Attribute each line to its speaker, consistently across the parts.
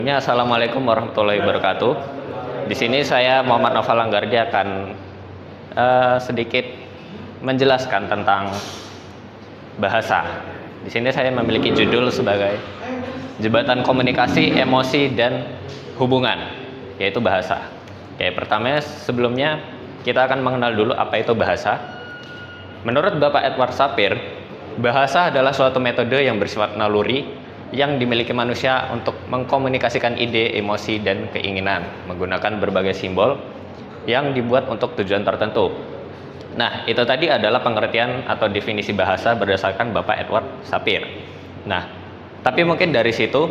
Speaker 1: Assalamualaikum warahmatullahi wabarakatuh. Di sini saya Muhammad Noval Anggardi akan sedikit menjelaskan tentang bahasa. Di sini saya memiliki judul sebagai Jembatan Komunikasi, Emosi, dan Hubungan, yaitu bahasa. Oke, pertama sebelumnya kita akan mengenal dulu apa itu bahasa. Menurut Bapak Edward Sapir, bahasa adalah suatu metode yang bersifat naluri yang dimiliki manusia untuk mengkomunikasikan ide, emosi, dan keinginan menggunakan berbagai simbol yang dibuat untuk tujuan tertentu. Nah, itu tadi adalah pengertian atau definisi bahasa berdasarkan Bapak Edward Sapir. Nah, tapi mungkin dari situ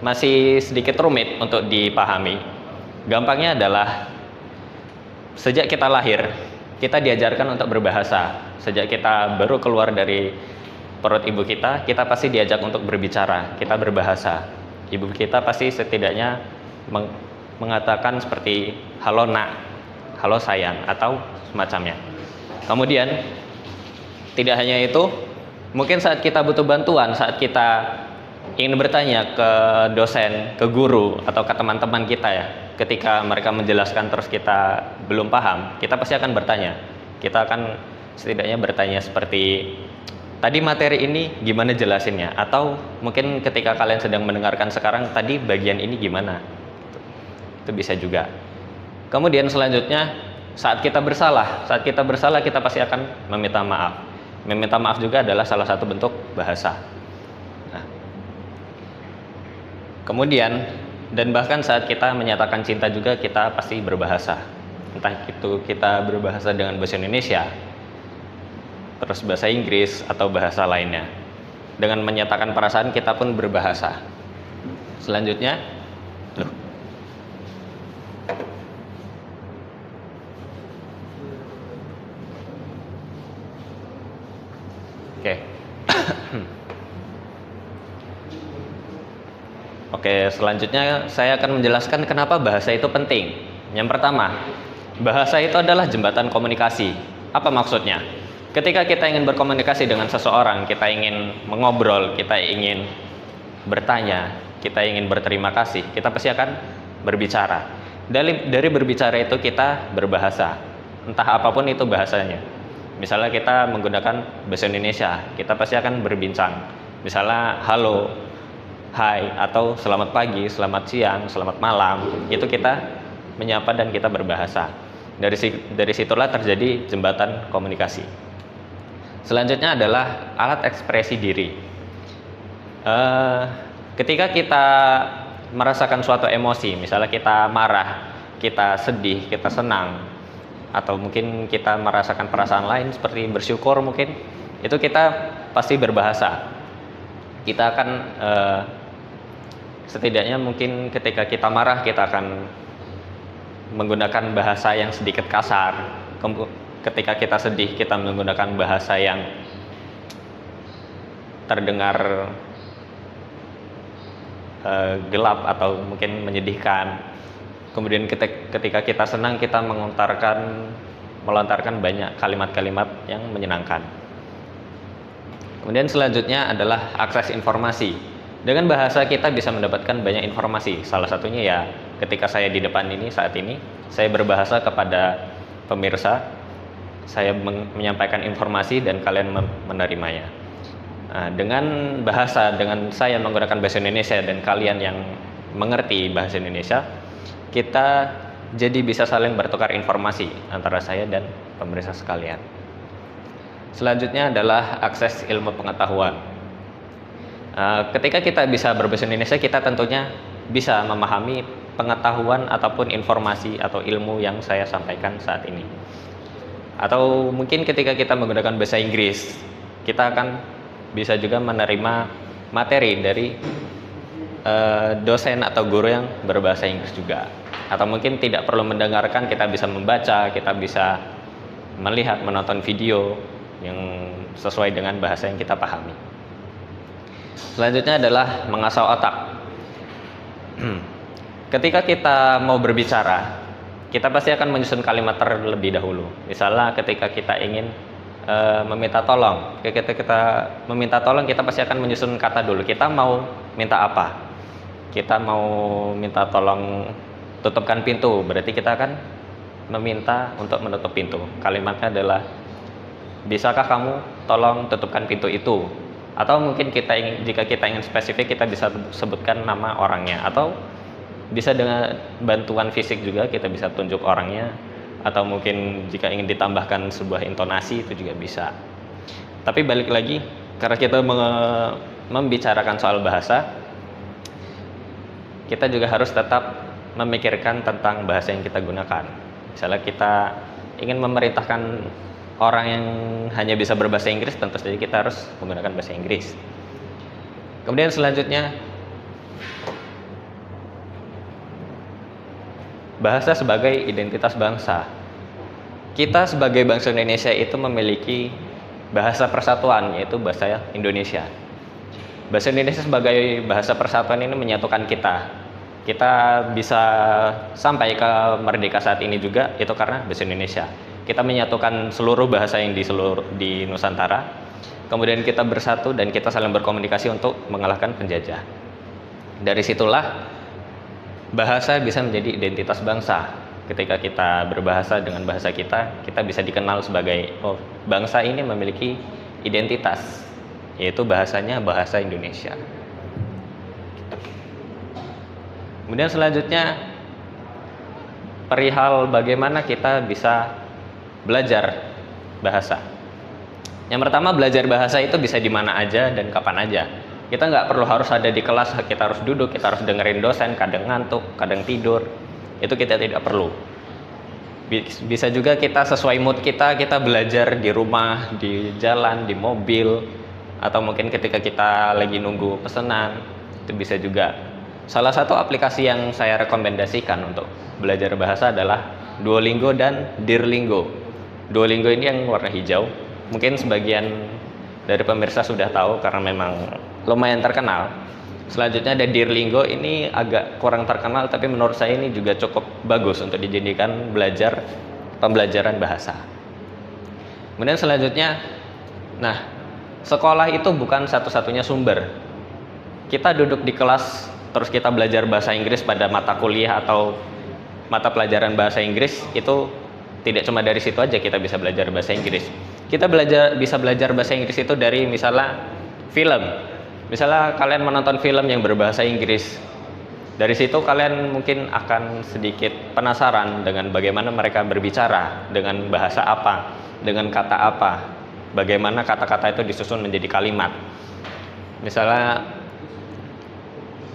Speaker 1: masih sedikit rumit untuk dipahami. Gampangnya adalah sejak kita lahir, kita diajarkan untuk berbahasa. Sejak kita baru keluar dari perut ibu kita pasti diajak untuk berbicara, kita berbahasa. Ibu kita pasti setidaknya mengatakan seperti halo nak, halo sayang, atau semacamnya. Kemudian tidak hanya itu, mungkin saat kita butuh bantuan, saat kita ingin bertanya ke dosen, ke guru, atau ke teman-teman kita ya, ketika mereka menjelaskan terus kita belum paham, kita pasti akan bertanya. Kita akan setidaknya bertanya seperti, tadi materi ini gimana jelasinnya? Atau mungkin ketika kalian sedang mendengarkan sekarang, tadi bagian ini gimana? Itu bisa juga. Kemudian selanjutnya, saat kita bersalah kita pasti akan meminta maaf. Meminta maaf juga adalah salah satu bentuk bahasa. Nah, kemudian dan bahkan saat kita menyatakan cinta juga kita pasti berbahasa. Entah itu kita berbahasa dengan bahasa Indonesia, terus bahasa Inggris atau bahasa lainnya. Dengan menyatakan perasaan kita pun berbahasa. Selanjutnya, Oke. Oke, selanjutnya saya akan menjelaskan kenapa bahasa itu penting. Yang pertama, bahasa itu adalah jembatan komunikasi. Apa maksudnya? Ketika kita ingin berkomunikasi dengan seseorang, kita ingin mengobrol, kita ingin bertanya, kita ingin berterima kasih, kita pasti akan berbicara. Dari berbicara itu kita berbahasa, entah apapun itu bahasanya. Misalnya kita menggunakan bahasa Indonesia, kita pasti akan berbincang. Misalnya halo, hai, atau selamat pagi, selamat siang, selamat malam. Itu kita menyapa dan kita berbahasa. Dari situlah terjadi jembatan komunikasi. Selanjutnya adalah alat ekspresi diri. Ketika kita merasakan suatu emosi, misalnya kita marah, kita sedih, kita senang, atau mungkin kita merasakan perasaan lain seperti bersyukur mungkin, itu kita pasti berbahasa. Kita akan setidaknya mungkin ketika kita marah kita akan menggunakan bahasa yang sedikit kasar. Ketika kita sedih kita menggunakan bahasa yang terdengar gelap atau mungkin menyedihkan. Kemudian ketika kita senang kita melontarkan banyak kalimat-kalimat yang menyenangkan. Kemudian selanjutnya adalah akses informasi. Dengan bahasa kita bisa mendapatkan banyak informasi. Salah satunya ya ketika saya di depan ini saat ini saya berbahasa kepada pemirsa. Saya menyampaikan informasi dan kalian menerimanya. Nah, dengan saya menggunakan bahasa Indonesia dan kalian yang mengerti bahasa Indonesia, kita jadi bisa saling bertukar informasi antara saya dan pemirsa sekalian. Selanjutnya adalah akses ilmu pengetahuan. Ketika kita bisa berbahasa Indonesia, kita tentunya bisa memahami pengetahuan ataupun informasi atau ilmu yang saya sampaikan saat ini. Atau mungkin ketika kita menggunakan bahasa Inggris, kita akan bisa juga menerima materi dari dosen atau guru yang berbahasa Inggris juga. Atau mungkin tidak perlu mendengarkan, kita bisa membaca, kita bisa melihat, menonton video yang sesuai dengan bahasa yang kita pahami. Selanjutnya adalah mengasah otak. Ketika kita mau berbicara, kita pasti akan menyusun kalimat terlebih dahulu. Misalnya ketika kita ingin meminta tolong, ketika kita meminta tolong kita pasti akan menyusun kata dulu. Kita mau minta apa? kita mau minta tolong tutupkan pintu, berarti kita akan meminta untuk menutup pintu. Kalimatnya adalah, bisakah kamu tolong tutupkan pintu itu? Atau mungkin jika kita ingin spesifik, kita bisa sebutkan nama orangnya, atau bisa dengan bantuan fisik juga, kita bisa tunjuk orangnya, atau mungkin jika ingin ditambahkan sebuah intonasi itu juga bisa. Tapi balik lagi, karena kita membicarakan soal bahasa, kita juga harus tetap memikirkan tentang bahasa yang kita gunakan. Misalnya kita ingin memerintahkan orang yang hanya bisa berbahasa Inggris, tentu saja kita harus menggunakan bahasa Inggris. Kemudian selanjutnya, bahasa sebagai identitas bangsa. Kita sebagai bangsa Indonesia itu memiliki bahasa persatuan, yaitu bahasa Indonesia. Bahasa Indonesia sebagai bahasa persatuan ini menyatukan kita. Kita bisa sampai ke merdeka saat ini juga itu karena bahasa Indonesia. Kita menyatukan seluruh bahasa yang di Nusantara. Kemudian kita bersatu dan kita saling berkomunikasi untuk mengalahkan penjajah. Dari situlah bahasa bisa menjadi identitas bangsa. Ketika kita berbahasa dengan bahasa kita, kita bisa dikenal sebagai, oh, bangsa ini memiliki identitas, yaitu bahasanya bahasa Indonesia. Kemudian selanjutnya, perihal bagaimana kita bisa belajar bahasa. Yang pertama, belajar bahasa itu bisa di mana aja dan kapan aja. Kita nggak perlu harus ada di kelas, kita harus duduk, kita harus dengerin dosen, kadang ngantuk, kadang tidur. Itu kita tidak perlu. Bisa juga kita sesuai mood kita belajar di rumah, di jalan, di mobil, atau mungkin ketika kita lagi nunggu pesanan, itu bisa juga. Salah satu aplikasi yang saya rekomendasikan untuk belajar bahasa adalah Duolingo dan Dirlingo. Duolingo ini yang warna hijau. Mungkin sebagian dari pemirsa sudah tahu karena memang lumayan terkenal. Selanjutnya ada Dirlingo, ini agak kurang terkenal, tapi menurut saya ini juga cukup bagus untuk dijadikan pembelajaran bahasa. Kemudian selanjutnya, nah, sekolah itu bukan satu-satunya sumber. Kita duduk di kelas, terus kita belajar bahasa Inggris pada mata kuliah atau mata pelajaran bahasa Inggris, itu tidak cuma dari situ aja kita bisa belajar bahasa Inggris. Kita bisa belajar bahasa Inggris itu dari misalnya film. Misalnya kalian menonton film yang berbahasa Inggris, dari situ kalian mungkin akan sedikit penasaran dengan bagaimana mereka berbicara, dengan bahasa apa, dengan kata apa, bagaimana kata-kata itu disusun menjadi kalimat. Misalnya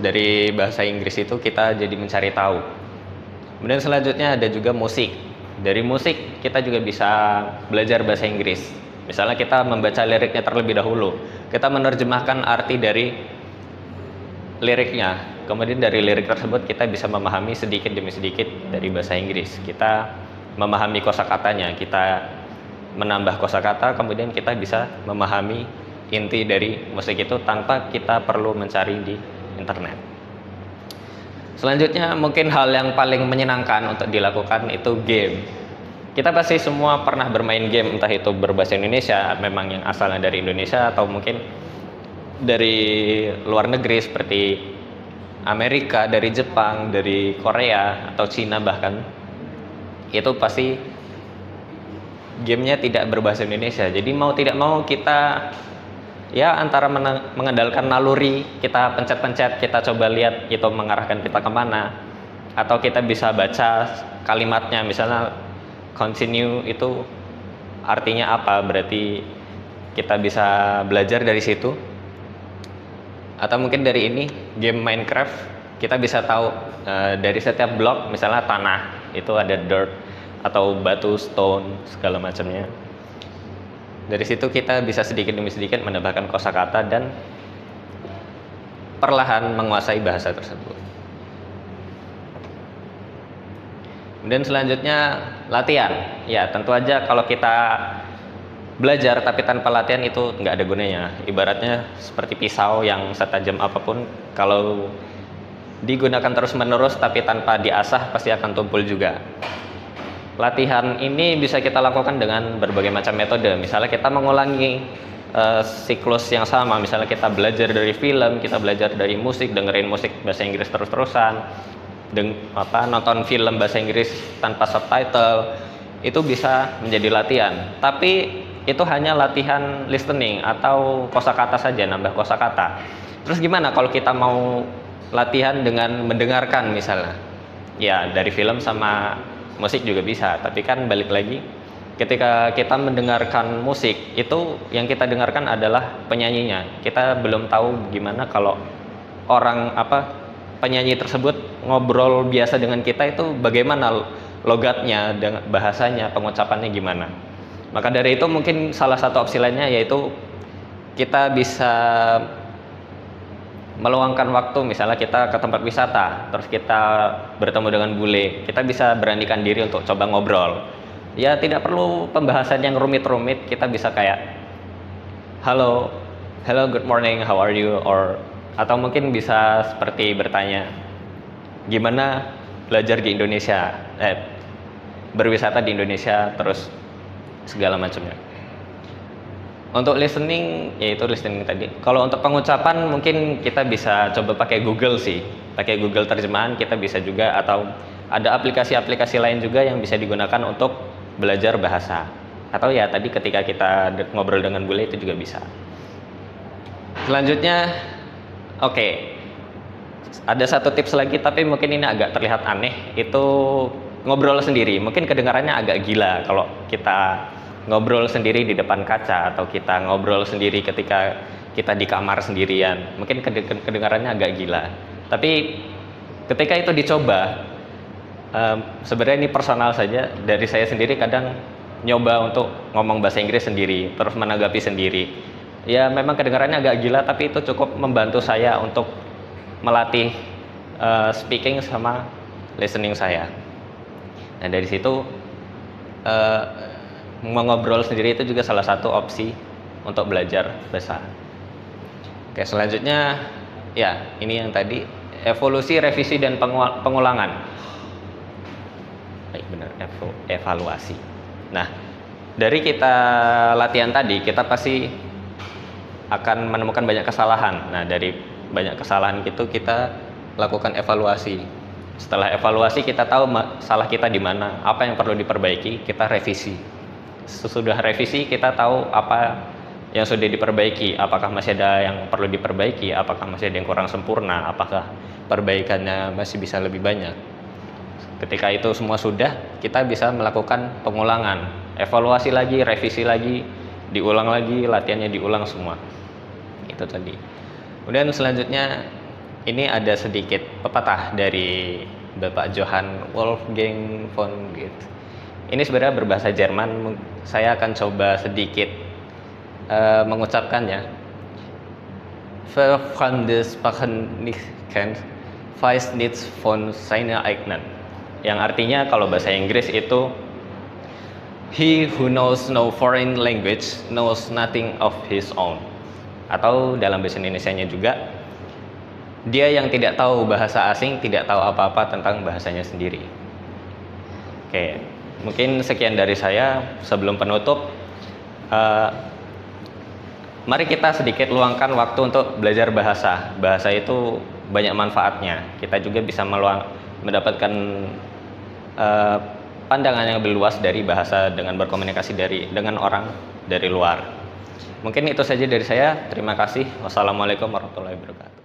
Speaker 1: dari bahasa Inggris itu kita jadi mencari tahu. Kemudian selanjutnya ada juga musik. Dari musik kita juga bisa belajar bahasa Inggris. Misalnya kita membaca liriknya terlebih dahulu, kita menerjemahkan arti dari liriknya, kemudian dari lirik tersebut kita bisa memahami sedikit demi sedikit dari bahasa Inggris. Kita memahami kosakatanya, kita menambah kosakata, kemudian kita bisa memahami inti dari musik itu tanpa kita perlu mencari di internet. Selanjutnya mungkin hal yang paling menyenangkan untuk dilakukan itu game. Kita pasti semua pernah bermain game, entah itu berbahasa Indonesia, memang yang asalnya dari Indonesia, atau mungkin dari luar negeri seperti Amerika, dari Jepang, dari Korea, atau Cina bahkan. Itu pasti gamenya tidak berbahasa Indonesia. Jadi mau tidak mau kita ya antara mengandalkan naluri, kita pencet-pencet, kita coba lihat itu mengarahkan kita kemana, atau kita bisa baca kalimatnya, misalnya continue itu artinya apa, berarti kita bisa belajar dari situ. Atau mungkin dari ini game Minecraft, kita bisa tahu dari setiap blok, misalnya tanah itu ada dirt atau batu, stone, segala macamnya. Dari situ kita bisa sedikit demi sedikit menambahkan kosakata dan perlahan menguasai bahasa tersebut. Kemudian selanjutnya latihan. Ya, tentu aja kalau kita belajar tapi tanpa latihan itu nggak ada gunanya. Ibaratnya seperti pisau yang setajam apapun, kalau digunakan terus-menerus tapi tanpa diasah pasti akan tumpul juga. Latihan ini bisa kita lakukan dengan berbagai macam metode. Misalnya kita mengulangi siklus yang sama. Misalnya kita belajar dari film, kita belajar dari musik, dengerin musik bahasa Inggris terus-terusan, nonton film bahasa Inggris tanpa subtitle, itu bisa menjadi latihan. Tapi itu hanya latihan listening atau kosakata saja, nambah kosakata. Terus gimana kalau kita mau latihan dengan mendengarkan misalnya? Ya dari film sama musik juga bisa, tapi kan balik lagi, ketika kita mendengarkan musik, itu yang kita dengarkan adalah penyanyinya. Kita belum tahu gimana kalau penyanyi tersebut ngobrol biasa dengan kita, itu bagaimana logatnya, bahasanya, pengucapannya gimana. Maka dari itu mungkin salah satu opsi lainnya yaitu kita bisa meluangkan waktu, misalnya kita ke tempat wisata, terus kita bertemu dengan bule, kita bisa beranikan diri untuk coba ngobrol. Ya tidak perlu pembahasan yang rumit-rumit, kita bisa kayak hello good morning, how are you, atau mungkin bisa seperti bertanya gimana belajar di Indonesia, berwisata di Indonesia, terus segala macamnya. Untuk listening, yaitu listening tadi. Kalau untuk pengucapan mungkin kita bisa coba pakai Google sih, pakai Google terjemahan kita bisa juga, atau ada aplikasi-aplikasi lain juga yang bisa digunakan untuk belajar bahasa. Atau ya tadi ketika kita ngobrol dengan bule itu juga bisa. Selanjutnya, ada satu tips lagi tapi mungkin ini agak terlihat aneh, itu ngobrol sendiri. Mungkin kedengarannya agak gila kalau kita ngobrol sendiri di depan kaca, atau kita ngobrol sendiri ketika kita di kamar sendirian. Mungkin kedengarannya agak gila. Tapi ketika itu dicoba, sebenarnya ini personal saja, dari saya sendiri kadang nyoba untuk ngomong bahasa Inggris sendiri, terus menanggapi sendiri. Ya memang kedengarannya agak gila, tapi itu cukup membantu saya untuk melatih speaking sama listening saya. Nah dari situ mengobrol sendiri itu juga salah satu opsi untuk belajar bahasa. Oke, selanjutnya ya ini yang tadi, evolusi, revisi, dan pengulangan. Baik, benar, evaluasi. Nah dari kita latihan tadi, kita pasti akan menemukan banyak kesalahan. Nah dari banyak kesalahan itu kita lakukan evaluasi. Setelah evaluasi kita tahu salah kita di mana, apa yang perlu diperbaiki, kita revisi. Sesudah revisi kita tahu apa yang sudah diperbaiki, apakah masih ada yang perlu diperbaiki, apakah masih ada yang kurang sempurna, apakah perbaikannya masih bisa lebih banyak. Ketika itu semua sudah, kita bisa melakukan pengulangan, evaluasi lagi, revisi lagi, diulang lagi, latihannya diulang semua. Itu tadi. Kemudian selanjutnya ini ada sedikit pepatah dari Bapak Johann Wolfgang von Goethe. Ini sebenarnya berbahasa Jerman. Saya akan coba sedikit mengucapkannya. Verfremdes Sprachen nicht kennt, weiß nichts von seiner eigenen. Yang artinya kalau bahasa Inggris itu, he who knows no foreign language knows nothing of his own. Atau dalam bahasa Indonesianya juga, dia yang tidak tahu bahasa asing tidak tahu apa-apa tentang bahasanya sendiri. Oke, mungkin sekian dari saya. Sebelum penutup, mari kita sedikit luangkan waktu untuk belajar bahasa. Bahasa itu banyak manfaatnya. Kita juga bisa mendapatkan pandangan yang lebih luas dari bahasa dengan berkomunikasi dengan orang dari luar. Mungkin itu saja dari saya. Terima kasih. Wassalamualaikum warahmatullahi wabarakatuh.